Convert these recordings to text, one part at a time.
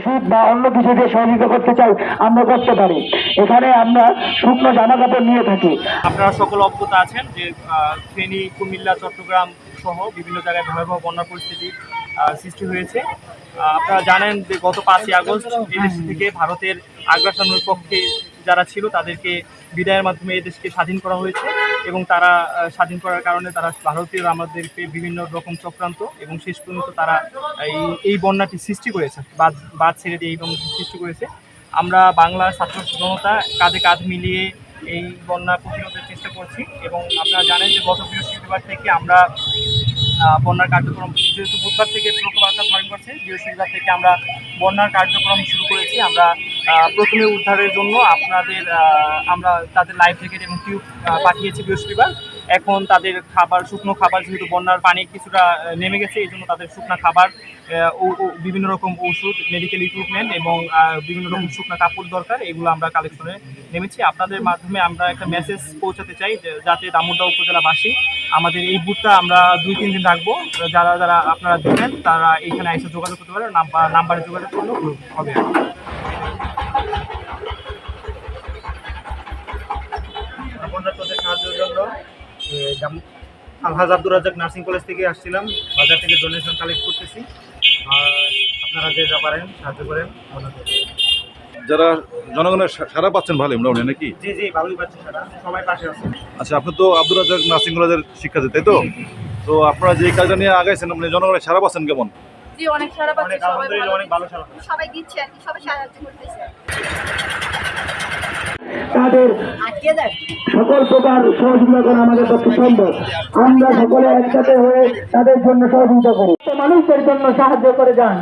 ওষুধ বা অন্য কিছু দিয়ে সহযোগিতা করতে চাই আমরা করতে পারি। এখানে আমরা শুকনো জামা কাপড় নিয়ে থাকি। আপনারা সকল অবগত আছেন যে ফেনী, কুমিল্লা, চট্টগ্রাম সহ বিভিন্ন জায়গায় ভয়াবহ বন্যা পরিস্থিতি সৃষ্টি হয়েছে। আপনারা জানেন যে গত 5ই আগস্ট এই দেশ থেকে ভারতের আগ্রাসনের পক্ষে যারা ছিল তাদেরকে বিদায়ের মাধ্যমে এই দেশকে স্বাধীন করা হয়েছে এবং তারা স্বাধীন করার কারণে তারা ভারতীয় আমাদেরকে বিভিন্ন রকম চক্রান্ত এবং শেষ পর্যন্ত তারা এই বন্যাটি সৃষ্টি করেছে, বাদ ছেড়ে দিয়ে এই বন্যাটি সৃষ্টি করেছে। আমরা বাংলার ছাত্র জনতা কাঁধে কাঁধ মিলিয়ে এই বন্যা প্রতিরোধের চেষ্টা করছি এবং আপনারা জানেন যে গত বৃহস্পতিবার থেকে আমরা বন্যার কার্যক্রম, যেহেতু বুধবার থেকে প্রকল্পটা ধারণ করছে, বৃহস্পতিবার থেকে আমরা বন্যার কার্যক্রম শুরু করেছি। আমরা প্রথমে উদ্ধারের জন্য আমরা তাদের লাইফ জ্যাকেট এবং টিউব পাঠিয়েছি বৃহস্পতিবার। এখন তাদের খাবার, শুকনো খাবার, যেহেতু বন্যার পানি কিছুটা নেমে গেছে, এই জন্য তাদের শুকনো খাবার, বিভিন্ন রকম ওষুধ, মেডিকেল ইকুইপমেন্ট এবং বিভিন্ন রকম শুকনো কাপড় দরকার, এগুলো আমরা কালেকশনে নেমেছি। আপনাদের মাধ্যমে আমরা একটা মেসেজ পৌঁছাতে চাই যাতে দামোদর উপজেলাবাসী আমাদের এই বুথটা আমরা 2-3 দিন রাখবো। যারা যারা আপনারা দেবেন তারা এখানে এসে যোগাযোগ করতে পারে, নাম্বারে যোগাযোগ করলেও হবে। বন্যার্থদের সাহায্যের জন্য আলহাজ আব্দুর রাজ্জাক নার্সিং কলেজ থেকে আসছিলাম, বাজার থেকে ডোনেশন কালেক্ট করতেছি। আর আপনারা যে যা পারেন সাহায্য করেন। যারা জনগণের সাড়া পাচ্ছেন ভালো মোটামুটি নাকি? জি জি, ভালোই পাচ্ছি, সারা সবাই পাশে আছে। আচ্ছা, আপনি তো আব্দুর রাজ্জাক নার্সিং কলেজের শিক্ষার্থী, তাই তো? তো আপনারা যে কাজটা নিয়ে আগাইছেন, মানে জনগণের সাড়া পাচ্ছেন কেমন? জি, অনেক সারা পাচ্ছি, অনেক ভালো সারা, সবাই দিচ্ছে আর কি, সবাই সাহায্য করতেছে। তাদের সকল প্রকার সহযোগিতা করা আমাদের পক্ষে সম্ভব। আমরা সকলে একসাথে হয়ে তাদের জন্য সহযোগিতা করি, মানুষদের জন্য সাহায্য করে যান।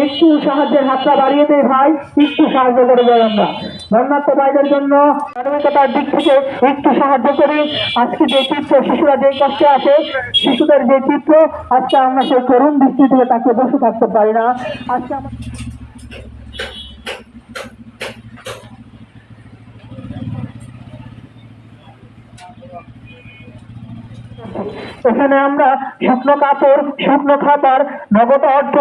একটু সাহায্যের হাতটা বাড়িয়ে দেয় ভাই, একটু সাহায্য করে যাই। আমরা বন্যার্থ ভাইদের জন্য মানবিকতার দিক থেকে একটু সাহায্য করি। আজকে যে চিত্র, শিশুরা যে কষ্টে আছে, শিশুদের যে চিত্র, আজকে আমরা সেই করুণ দৃষ্টি থেকে তাকে বসে থাকতে পারি না। আজকে আমরা এখানে আমরা শুকনো কাপড়, শুকনো খাবার, নগদ অর্থ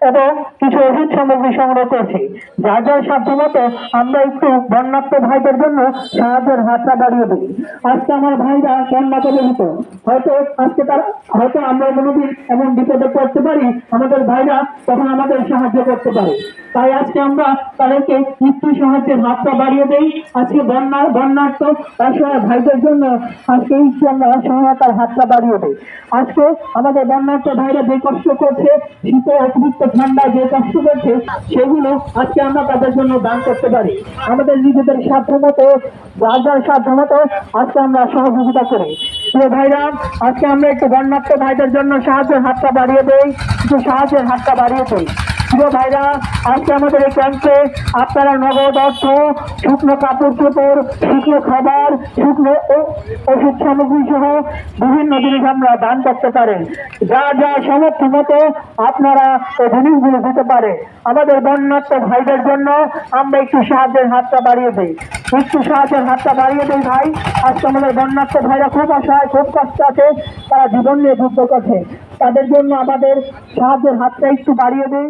এবং কিছু ওষুধ সামগ্রী সংগ্রহ করছি। যার যার সাধ্য মতো আমরা একটু বন্যার্থ ভাইদের জন্য সাহায্যের হাতটা বাড়িয়ে দিই। আজকে আমার ভাইরা বন্যা প্রভাবিত, হয়তো আমরা কোনোদিন এমন বিপদে পড়তে পারি, আমাদের ভাইরা তখন আমাদের সাহায্য করতে পারে। তাই আজকে আমরা তাদেরকে একটু সাহায্যের হাতটা বাড়িয়ে দেই। আজকে বন্যার্থ ভাইদের জন্য আজকে একটু আমরা সহায়তার হাতটা বাড়িয়ে দেই। আজকে আমাদের বন্যার্থ ভাইরা যে কষ্ট করছে, শীতে অতিরিক্ত ঠান্ডা যে কষ্ট করছে, সেগুলো আজকে আমরা তাদের জন্য দান করতে পারি। আমাদের নিজেদের সাধ্য মতো, যার সাধ্য মতো আজকে আমরা সহযোগিতা করি। প্রিয় ভাইরা, আজকে আমরা একটু বন্যার্থ ভাইদের জন্য সাহায্যের হাতটা বাড়িয়ে দেই, একটু সাহায্যের হাতটা বাড়িয়ে দেই। প্রিয় ভাইরা, আজকে আমাদের এই ক্যাম্পে আপনারা নগদ অর্থ, শুকনো কাপড় চোপড়, শুকনো খাবার, শুকনো ওষুধ সামগ্রী সহ বিভিন্ন জিনিস আমরা দান করতে পারেন। যা যা সামর্থ্য মতো আপনারা এই জিনিসগুলো দিতে পারে। আমাদের বন্যার্থ ভাইদের জন্য আমরা একটু সাহায্যের হাতটা বাড়িয়ে দিই, একটু সাহায্যের হাতটা বাড়িয়ে দিই ভাই। আজকে আমাদের বন্যার্থ ভাইরা খুব অসহায়, খুব কষ্ট আছে, তারা জীবন নিয়ে যুদ্ধ করছে। তাদের জন্য আমাদের সাহায্যের হাতটা একটু বাড়িয়ে দিই।